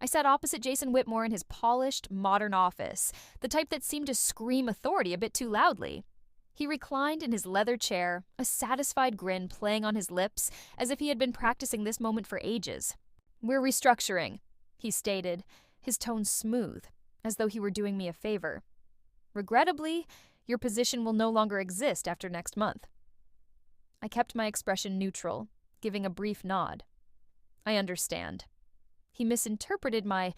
I sat opposite Jason Whitmore in his polished, modern office, the type that seemed to scream authority a bit too loudly. He reclined in his leather chair, a satisfied grin playing on his lips as if he had been practicing this moment for ages. "We're restructuring," he stated, his tone smooth, as though he were doing me a favor. "Regrettably, your position will no longer exist after next month." I kept my expression neutral, giving a brief nod. "I understand." He misinterpreted my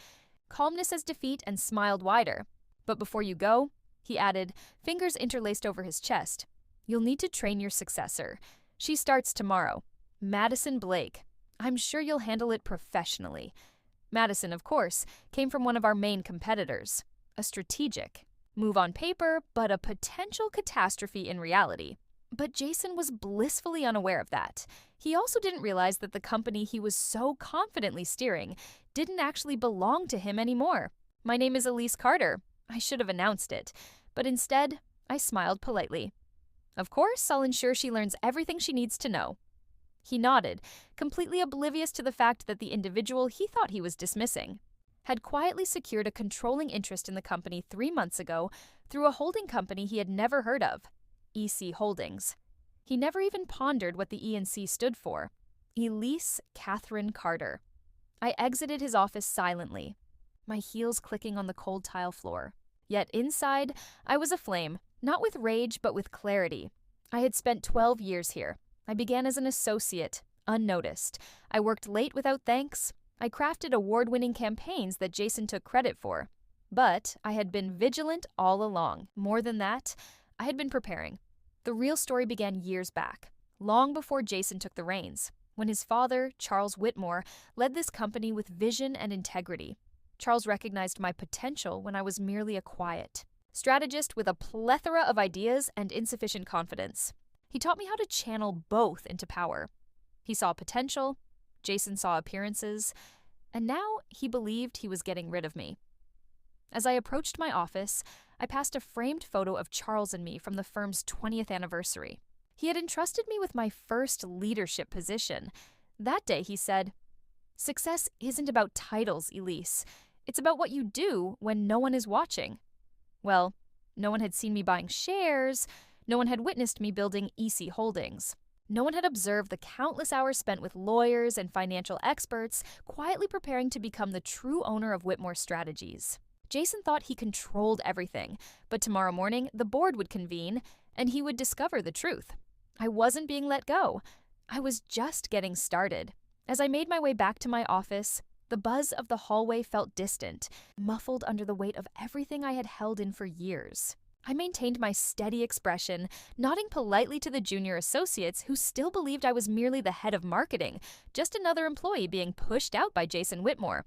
calmness as defeat and smiled wider. "But before you go," he added, fingers interlaced over his chest, "you'll need to train your successor. She starts tomorrow. Madison Blake. I'm sure you'll handle it professionally." Madison, of course, came from one of our main competitors. A strategic move on paper, but a potential catastrophe in reality. But Jason was blissfully unaware of that. He also didn't realize that the company he was so confidently steering didn't actually belong to him anymore. "My name is Elise Carter." I should have announced it, but instead, I smiled politely. "Of course, I'll ensure she learns everything she needs to know." He nodded, completely oblivious to the fact that the individual he thought he was dismissing had quietly secured a controlling interest in the company 3 months ago through a holding company he had never heard of, EC Holdings. He never even pondered what the E&C stood for. Elise Catherine Carter. I exited his office silently, my heels clicking on the cold tile floor. Yet inside, I was aflame, not with rage but with clarity. I had spent 12 years here. I began as an associate, unnoticed. I worked late without thanks. I crafted award-winning campaigns that Jason took credit for. But I had been vigilant all along. More than that, I had been preparing. The real story began years back, long before Jason took the reins, when his father, Charles Whitmore, led this company with vision and integrity. Charles recognized my potential when I was merely a quiet strategist with a plethora of ideas and insufficient confidence. He taught me how to channel both into power. He saw potential, Jason saw appearances, and now he believed he was getting rid of me. As I approached my office, I passed a framed photo of Charles and me from the firm's 20th anniversary. He had entrusted me with my first leadership position. That day, he said, "Success isn't about titles, Elise. It's about what you do when no one is watching." Well, no one had seen me buying shares. No one had witnessed me building EC Holdings. No one had observed the countless hours spent with lawyers and financial experts, quietly preparing to become the true owner of Whitmore Strategies. Jason thought he controlled everything, but tomorrow morning the board would convene, and he would discover the truth. I wasn't being let go. I was just getting started. As I made my way back to my office, the buzz of the hallway felt distant, muffled under the weight of everything I had held in for years. I maintained my steady expression, nodding politely to the junior associates who still believed I was merely the head of marketing, just another employee being pushed out by Jason Whitmore.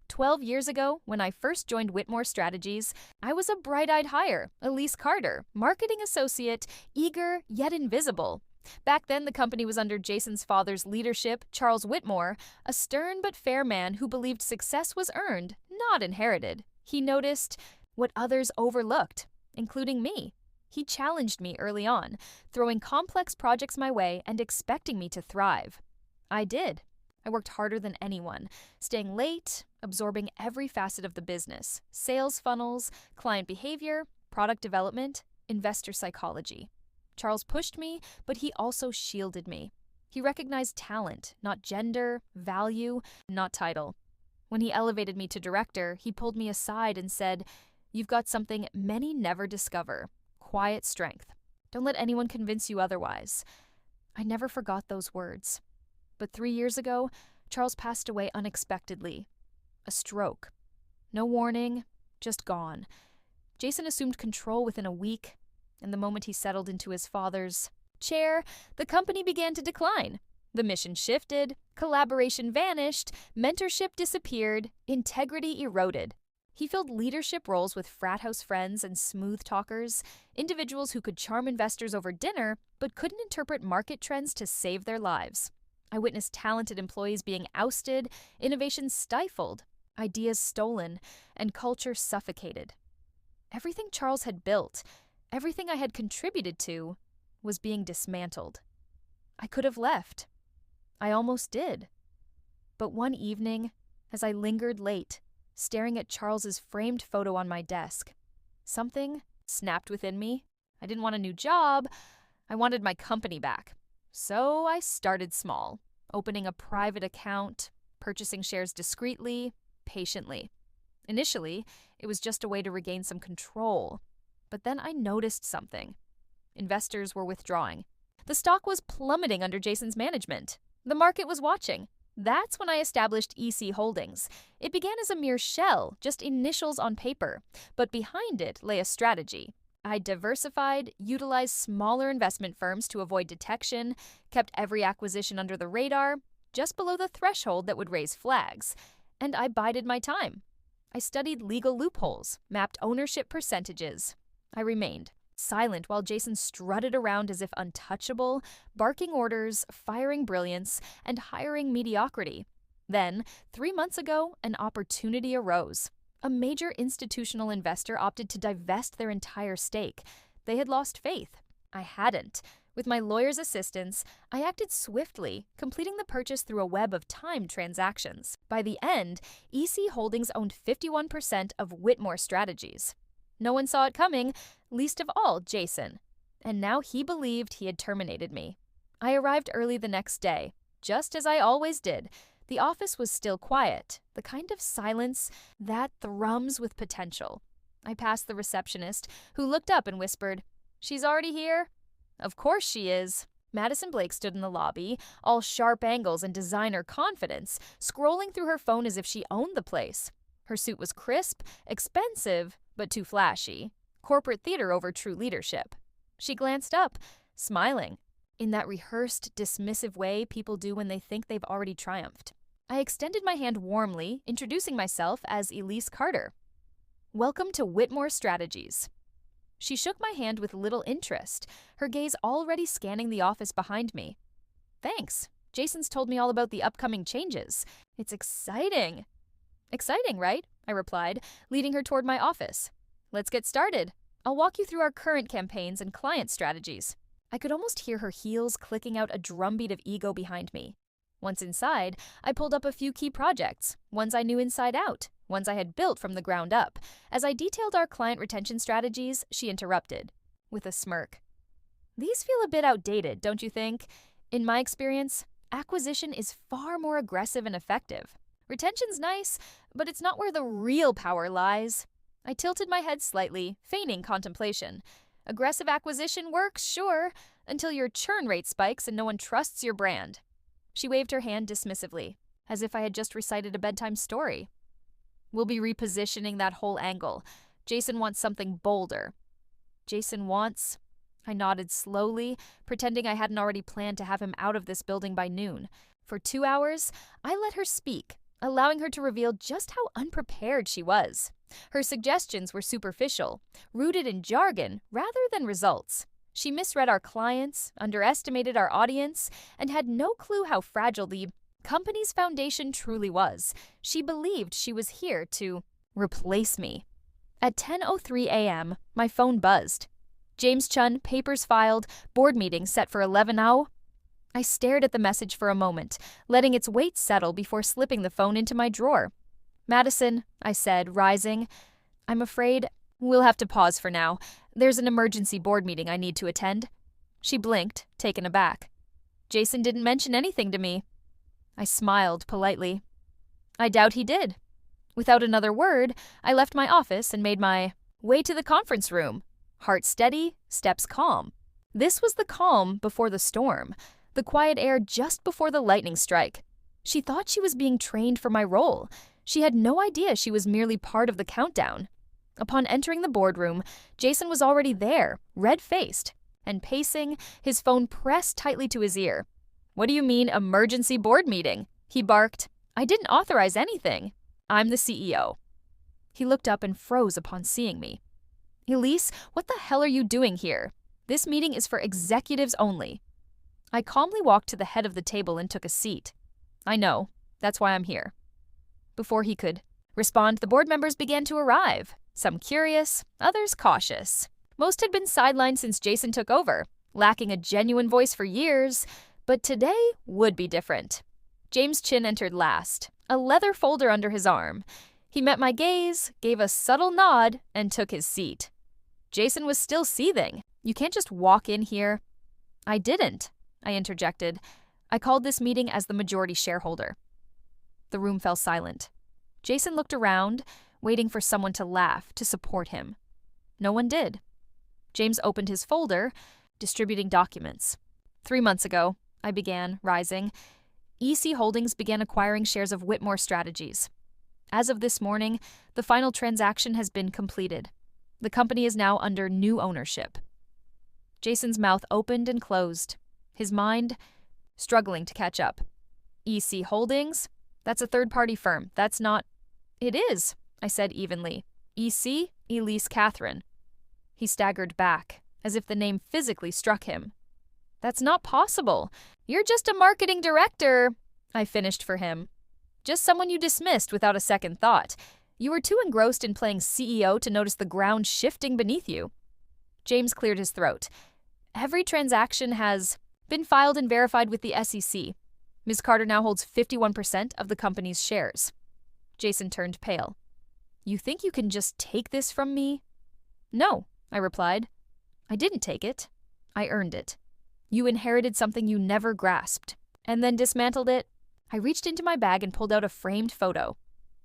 12 years ago, when I first joined Whitmore Strategies, I was a bright-eyed hire, Elise Carter, marketing associate, eager yet invisible. Back then, the company was under Jason's father's leadership, Charles Whitmore, a stern but fair man who believed success was earned, not inherited. He noticed what others overlooked, including me. He challenged me early on, throwing complex projects my way and expecting me to thrive. I did. I worked harder than anyone, staying late, absorbing every facet of the business: sales funnels, client behavior, product development, investor psychology. Charles pushed me, but he also shielded me. He recognized talent, not gender, value, not title. When he elevated me to director, he pulled me aside and said, "You've got something many never discover: quiet strength. Don't let anyone convince you otherwise." I never forgot those words. But 3 years ago, Charles passed away unexpectedly. A stroke. No warning, just gone. Jason assumed control within a week, and the moment he settled into his father's chair, the company began to decline. The mission shifted, collaboration vanished, mentorship disappeared, integrity eroded. He filled leadership roles with frat house friends and smooth talkers, individuals who could charm investors over dinner but couldn't interpret market trends to save their lives. I witnessed talented employees being ousted, innovation stifled, ideas stolen, and culture suffocated. Everything Charles had built, everything I had contributed to, was being dismantled. I could have left. I almost did. But one evening, As I lingered late, staring at Charles's framed photo on my desk, something snapped within me. I didn't want a new job. I wanted my company back. So I started small, opening a private account, purchasing shares discreetly, patiently. Initially, it was just a way to regain some control. But then I noticed something. Investors were withdrawing. The stock was plummeting under Jason's management. The market was watching. That's when I established EC Holdings. It began as a mere shell, just initials on paper. But behind it lay a strategy. I diversified, utilized smaller investment firms to avoid detection, kept every acquisition under the radar, just below the threshold that would raise flags. And I bided my time. I studied legal loopholes, mapped ownership percentages. I remained silent while Jason strutted around as if untouchable, barking orders, firing brilliance, and hiring mediocrity. Then, 3 months ago, an opportunity arose. A major institutional investor opted to divest their entire stake. They had lost faith. I hadn't. With my lawyer's assistance, I acted swiftly, completing the purchase through a web of timed transactions. By the end, EC Holdings owned 51% of Whitmore Strategies. No one saw it coming, least of all Jason. And now he believed he had terminated me. I arrived early the next day, just as I always did. The office was still quiet, the kind of silence that thrums with potential. I passed the receptionist, who looked up and whispered, "She's already here?" "Of course she is." Madison Blake stood in the lobby, all sharp angles and designer confidence, scrolling through her phone as if she owned the place. Her suit was crisp, expensive, but too flashy. Corporate theater over true leadership. She glanced up, smiling, in that rehearsed, dismissive way people do when they think they've already triumphed. I extended my hand warmly, introducing myself as Elise Carter. "Welcome to Whitmore Strategies." She shook my hand with little interest, her gaze already scanning the office behind me. "Thanks. Jason's told me all about the upcoming changes. It's exciting." "Exciting, right?" I replied, leading her toward my office. "Let's get started. I'll walk you through our current campaigns and client strategies." I could almost hear her heels clicking out a drumbeat of ego behind me. Once inside, I pulled up a few key projects, ones I knew inside out, ones I had built from the ground up. As I detailed our client retention strategies, she interrupted, with a smirk. "These feel a bit outdated, don't you think? In my experience, acquisition is far more aggressive and effective. Retention's nice, but it's not where the real power lies." I tilted my head slightly, feigning contemplation. Aggressive acquisition works, sure, until your churn rate spikes and no one trusts your brand. She waved her hand dismissively, as if I had just recited a bedtime story. "We'll be repositioning that whole angle. Jason wants something bolder." "Jason wants—" I nodded slowly, pretending I hadn't already planned to have him out of this building by noon. For 2 hours, I let her speak, allowing her to reveal just how unprepared she was. Her suggestions were superficial, rooted in jargon rather than results. She misread our clients, underestimated our audience, and had no clue how fragile the company's foundation truly was. She believed she was here to replace me. At 10:03 a.m., my phone buzzed. "James Chun, papers filed, board meeting set for 11:00. I stared at the message for a moment, letting its weight settle before slipping the phone into my drawer. "Madison," I said, rising, "I'm afraid we'll have to pause for now. There's an emergency board meeting I need to attend." She blinked, taken aback. "Jason didn't mention anything to me." I smiled politely. "I doubt he did." Without another word, I left my office and made my way to the conference room. Heart steady, steps calm. This was the calm before the storm, the quiet air just before the lightning strike. She thought she was being trained for my role. She had no idea she was merely part of the countdown. Upon entering the boardroom, Jason was already there, red-faced, and pacing, his phone pressed tightly to his ear. "What do you mean, emergency board meeting?" he barked. "I didn't authorize anything. I'm the CEO." He looked up and froze upon seeing me. "Elise, what the hell are you doing here? This meeting is for executives only." I calmly walked to the head of the table and took a seat. "I know. That's why I'm here." Before he could respond, the board members began to arrive, some curious, others cautious. Most had been sidelined since Jason took over, lacking a genuine voice for years, but today would be different. James Chin entered last, a leather folder under his arm. He met my gaze, gave a subtle nod, and took his seat. Jason was still seething. You can't just walk in here. I didn't, I interjected. I called this meeting as the majority shareholder. The room fell silent. Jason looked around, waiting for someone to laugh, to support him. No one did. James opened his folder, distributing documents. 3 months ago, I began, rising. EC Holdings began acquiring shares of Whitmore Strategies. As of this morning, the final transaction has been completed. The company is now under new ownership. Jason's mouth opened and closed, his mind struggling to catch up. EC Holdings? That's a third-party firm. That's not... It is, I said evenly. EC, Elise Catherine. He staggered back, as if the name physically struck him. That's not possible. You're just a marketing director, I finished for him. Just someone you dismissed without a second thought. You were too engrossed in playing CEO to notice the ground shifting beneath you. James cleared his throat. Every transaction has been filed and verified with the SEC. Ms. Carter now holds 51% of the company's shares. Jason turned pale. You think you can just take this from me? No, I replied. I didn't take it. I earned it. You inherited something you never grasped, and then dismantled it. I reached into my bag and pulled out a framed photo.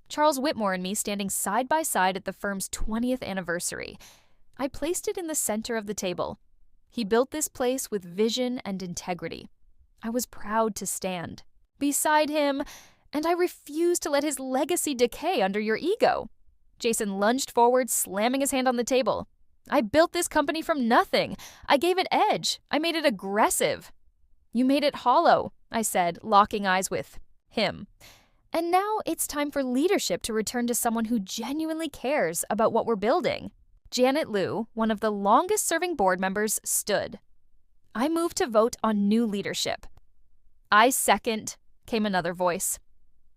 Charles Whitmore and me standing side by side at the firm's 20th anniversary. I placed it in the center of the table. He built this place with vision and integrity. I was proud to stand beside him, and I refused to let his legacy decay under your ego. Jason lunged forward, slamming his hand on the table. I built this company from nothing. I gave it edge. I made it aggressive. You made it hollow, I said, locking eyes with him. And now it's time for leadership to return to someone who genuinely cares about what we're building. Janet Liu, one of the longest-serving board members, stood. I moved to vote on new leadership. I second, came another voice.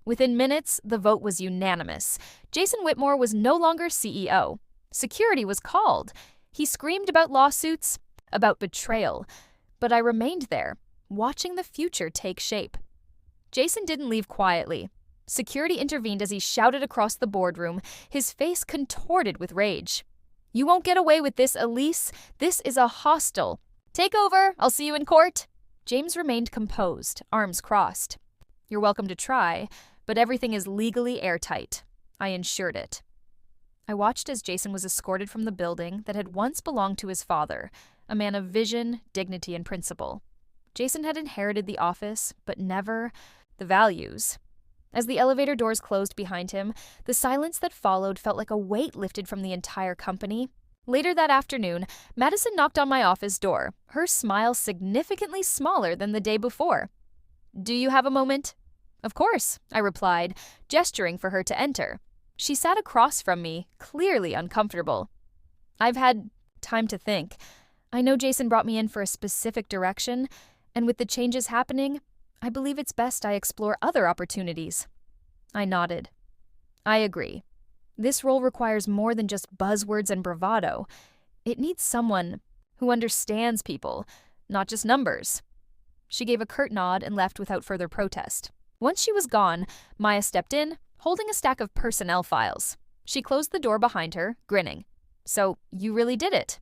Within minutes, the vote was unanimous. Jason Whitmore was no longer CEO. Security was called. He screamed about lawsuits, about betrayal. But I remained there, watching the future take shape. Jason didn't leave quietly. Security intervened as he shouted across the boardroom, his face contorted with rage. You won't get away with this, Elise. This is a hostile. Takeover. I'll see you in court. James remained composed, arms crossed. You're welcome to try, but everything is legally airtight. I ensured it. I watched as Jason was escorted from the building that had once belonged to his father, a man of vision, dignity, and principle. Jason had inherited the office, but never the values. As the elevator doors closed behind him, the silence that followed felt like a weight lifted from the entire company. Later that afternoon, Madison knocked on my office door, her smile significantly smaller than the day before. Do you have a moment? Of course, I replied, gesturing for her to enter. She sat across from me, clearly uncomfortable. I've had time to think. I know Jason brought me in for a specific direction, and with the changes happening, I believe it's best I explore other opportunities. I nodded. I agree. This role requires more than just buzzwords and bravado. It needs someone who understands people, not just numbers. She gave a curt nod and left without further protest. Once she was gone, Maya stepped in, holding a stack of personnel files. She closed the door behind her, grinning. So, you really did it.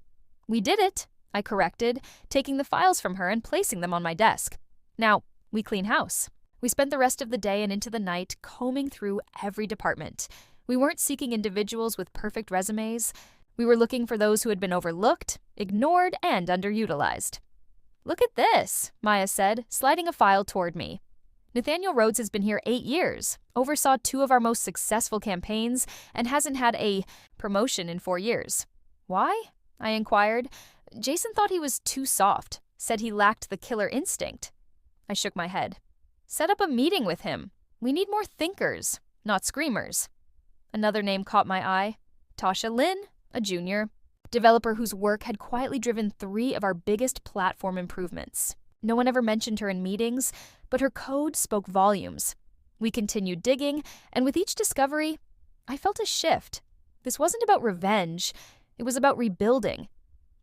We did it, I corrected, taking the files from her and placing them on my desk. Now, we clean house. We spent the rest of the day and into the night combing through every department. We weren't seeking individuals with perfect resumes. We were looking for those who had been overlooked, ignored, and underutilized. Look at this, Maya said, sliding a file toward me. Nathaniel Rhodes has been here 8 years, oversaw 2 of our most successful campaigns, and hasn't had a promotion in 4 years. Why? I inquired. Jason thought he was too soft, said he lacked the killer instinct. I shook my head. Set up a meeting with him. We need more thinkers, not screamers. Another name caught my eye. Tasha Lynn, a junior, developer whose work had quietly driven 3 of our biggest platform improvements. No one ever mentioned her in meetings, but her code spoke volumes. We continued digging, and with each discovery, I felt a shift. This wasn't about revenge. It was about rebuilding.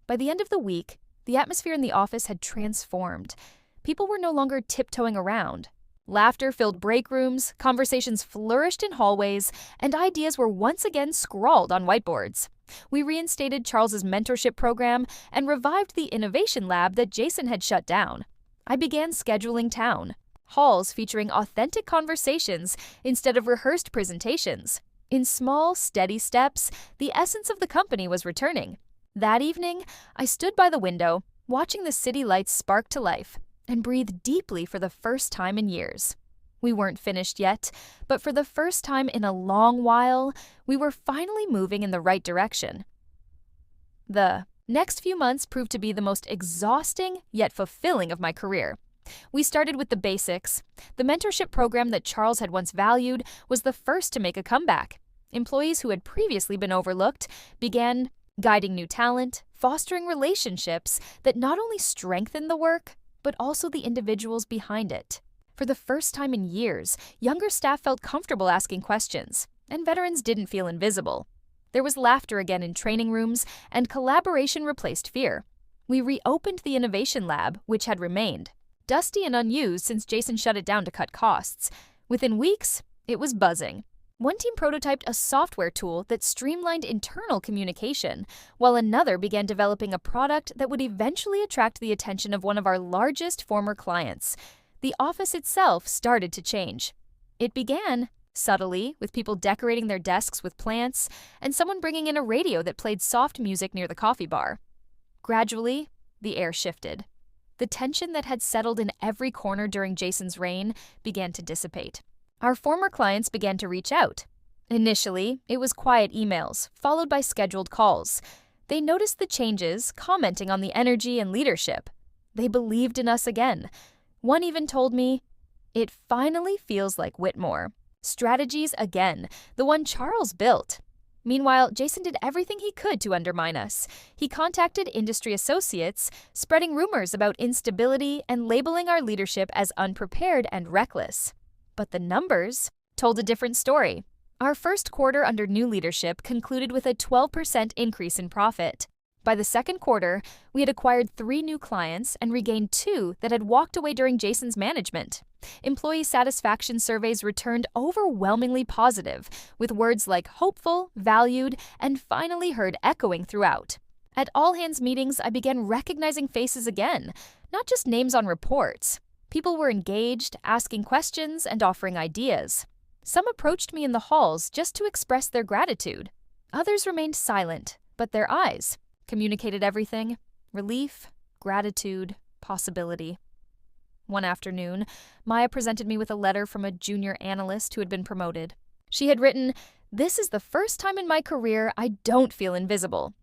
By the end of the week, the atmosphere in the office had transformed. People were no longer tiptoeing around. Laughter filled break rooms, conversations flourished in hallways, and ideas were once again scrawled on whiteboards. We reinstated Charles's mentorship program and revived the innovation lab that Jason had shut down. I began scheduling town halls featuring authentic conversations instead of rehearsed presentations. In small, steady steps, the essence of the company was returning. That evening, I stood by the window, watching the city lights spark to life, and breathed deeply for the first time in years. We weren't finished yet, but for the first time in a long while, we were finally moving in the right direction. The next few months proved to be the most exhausting yet fulfilling of my career. We started with the basics. The mentorship program that Charles had once valued was the first to make a comeback. Employees who had previously been overlooked began guiding new talent, fostering relationships that not only strengthened the work, but also the individuals behind it. For the first time in years, younger staff felt comfortable asking questions, and veterans didn't feel invisible. There was laughter again in training rooms, and collaboration replaced fear. We reopened the innovation lab, which had remained, dusty and unused since Jason shut it down to cut costs. Within weeks, it was buzzing. One team prototyped a software tool that streamlined internal communication, while another began developing a product that would eventually attract the attention of one of our largest former clients. The office itself started to change. It began subtly, with people decorating their desks with plants and someone bringing in a radio that played soft music near the coffee bar. Gradually, the air shifted. The tension that had settled in every corner during Jason's reign began to dissipate. Our former clients began to reach out. Initially, it was quiet emails, followed by scheduled calls. They noticed the changes, commenting on the energy and leadership. They believed in us again. One even told me, "It finally feels like Whitmore. Strategies again, the one Charles built." Meanwhile, Jason did everything he could to undermine us. He contacted industry associates, spreading rumors about instability and labeling our leadership as unprepared and reckless. But the numbers told a different story. Our first quarter under new leadership concluded with a 12% increase in profit. By the second quarter, we had acquired 3 new clients and regained 2 that had walked away during Jason's management. Employee satisfaction surveys returned overwhelmingly positive, with words like hopeful, valued, and finally heard echoing throughout. At all-hands meetings, I began recognizing faces again, not just names on reports. People were engaged, asking questions, and offering ideas. Some approached me in the halls just to express their gratitude. Others remained silent, but their eyes communicated everything: relief, gratitude, possibility. One afternoon, Maya presented me with a letter from a junior analyst who had been promoted. She had written, "This is the first time in my career I don't feel invisible."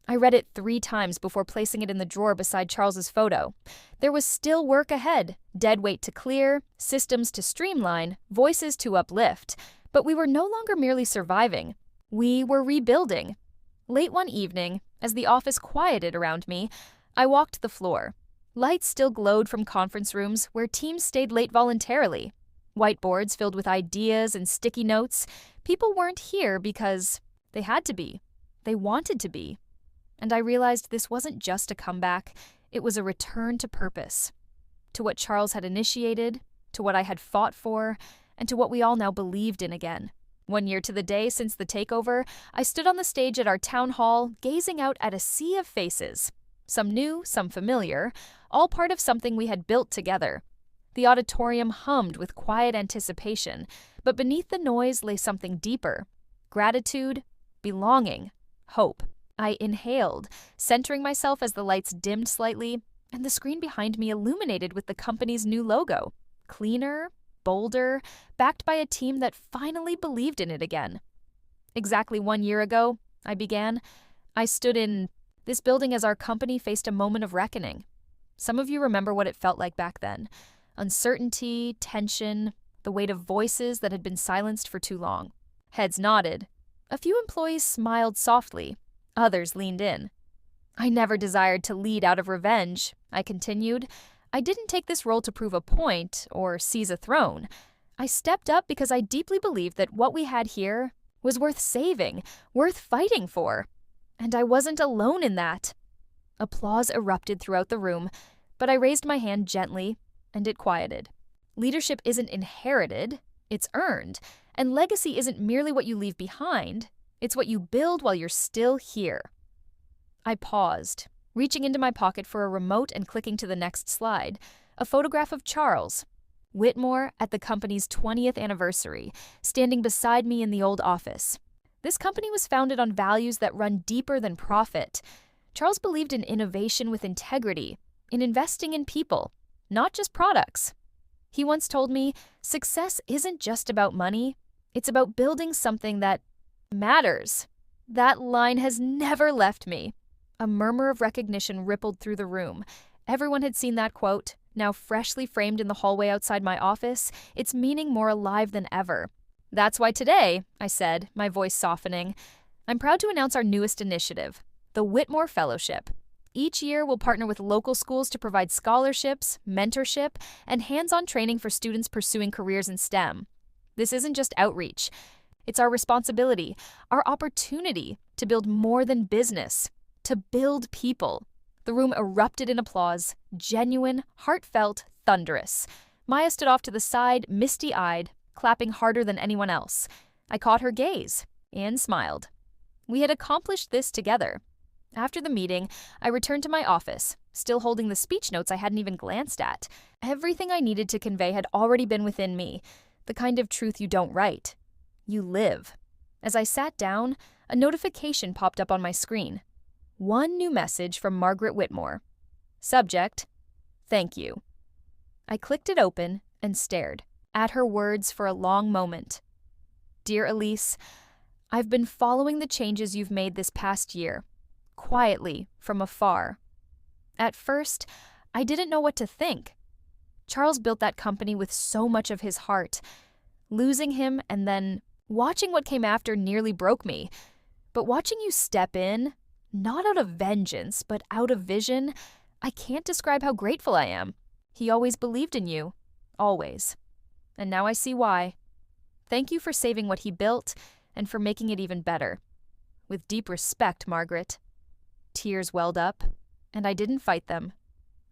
I read it 3 times before placing it in the drawer beside Charles's photo. There was still work ahead, dead weight to clear, systems to streamline, voices to uplift. But we were no longer merely surviving. We were rebuilding. Late one evening, as the office quieted around me, I walked the floor. Lights still glowed from conference rooms where teams stayed late voluntarily. Whiteboards filled with ideas and sticky notes. People weren't here because they had to be. They wanted to be. And I realized this wasn't just a comeback, it was a return to purpose. To what Charles had initiated, to what I had fought for, and to what we all now believed in again. 1 year to the day since the takeover, I stood on the stage at our town hall, gazing out at a sea of faces. Some new, some familiar, all part of something we had built together. The auditorium hummed with quiet anticipation, but beneath the noise lay something deeper: gratitude, belonging, hope. I inhaled, centering myself as the lights dimmed slightly, and the screen behind me illuminated with the company's new logo. Cleaner, bolder, backed by a team that finally believed in it again. Exactly 1 year ago, I began, I stood in this building as our company faced a moment of reckoning. Some of you remember what it felt like back then. Uncertainty, tension, the weight of voices that had been silenced for too long. Heads nodded. A few employees smiled softly. Others leaned in. "I never desired to lead out of revenge," I continued. "I didn't take this role to prove a point or seize a throne. I stepped up because I deeply believed that what we had here was worth saving, worth fighting for. And I wasn't alone in that." Applause erupted throughout the room, but I raised my hand gently, and it quieted. Leadership isn't inherited, it's earned. And legacy isn't merely what you leave behind, it's what you build while you're still here. I paused, reaching into my pocket for a remote and clicking to the next slide, a photograph of Charles Whitmore at the company's 20th anniversary, standing beside me in the old office. This company was founded on values that run deeper than profit. Charles believed in innovation with integrity, in investing in people, not just products. He once told me, success isn't just about money, it's about building something that matters. That line has never left me. A murmur of recognition rippled through the room. Everyone had seen that quote, now freshly framed in the hallway outside my office, its meaning more alive than ever. That's why today, I said, my voice softening, I'm proud to announce our newest initiative, the Whitmore Fellowship. Each year, we'll partner with local schools to provide scholarships, mentorship, and hands-on training for students pursuing careers in STEM. This isn't just outreach. It's our responsibility, our opportunity to build more than business, to build people. The room erupted in applause, genuine, heartfelt, thunderous. Maya stood off to the side, misty-eyed, clapping harder than anyone else. I caught her gaze and smiled. We had accomplished this together. After the meeting, I returned to my office, still holding the speech notes I hadn't even glanced at. Everything I needed to convey had already been within me, the kind of truth you don't write. You live. As I sat down, a notification popped up on my screen. One new message from Margaret Whitmore. Subject, thank you. I clicked it open and stared at her words for a long moment. Dear Elise, I've been following the changes you've made this past year, quietly, from afar. At first, I didn't know what to think. Charles built that company with so much of his heart. Losing him and then watching what came after nearly broke me. But watching you step in, not out of vengeance, but out of vision, I can't describe how grateful I am. He always believed in you. Always. And now I see why. Thank you for saving what he built and for making it even better. With deep respect, Margaret. Tears welled up, and I didn't fight them.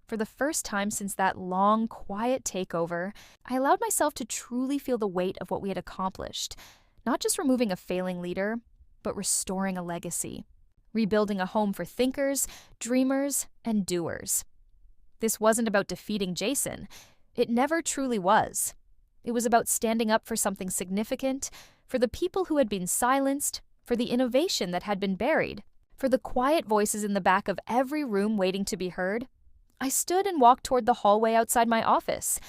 For the first time since that long, quiet takeover, I allowed myself to truly feel the weight of what we had accomplished. Not just removing a failing leader, but restoring a legacy. Rebuilding a home for thinkers, dreamers, and doers. This wasn't about defeating Jason. It never truly was. It was about standing up for something significant, for the people who had been silenced, for the innovation that had been buried, for the quiet voices in the back of every room waiting to be heard. I stood and walked toward the hallway outside my office.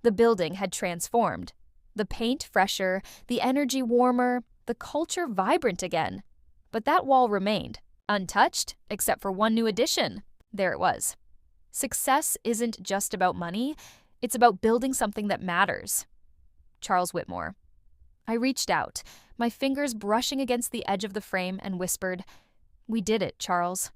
The building had transformed. The paint fresher, the energy warmer, the culture vibrant again. But that wall remained, untouched, except for one new addition. There it was. Success isn't just about money, it's about building something that matters. Charles Whitmore. I reached out, my fingers brushing against the edge of the frame, and whispered, "We did it, Charles."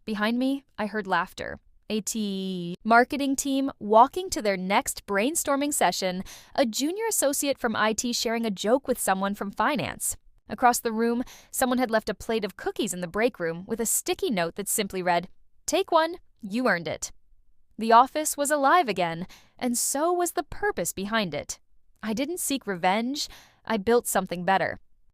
Behind me, I heard laughter. A marketing team walking to their next brainstorming session, a junior associate from IT sharing a joke with someone from finance. Across the room, someone had left a plate of cookies in the break room with a sticky note that simply read, "Take one, you earned it." The office was alive again, and so was the purpose behind it. I didn't seek revenge, I built something better.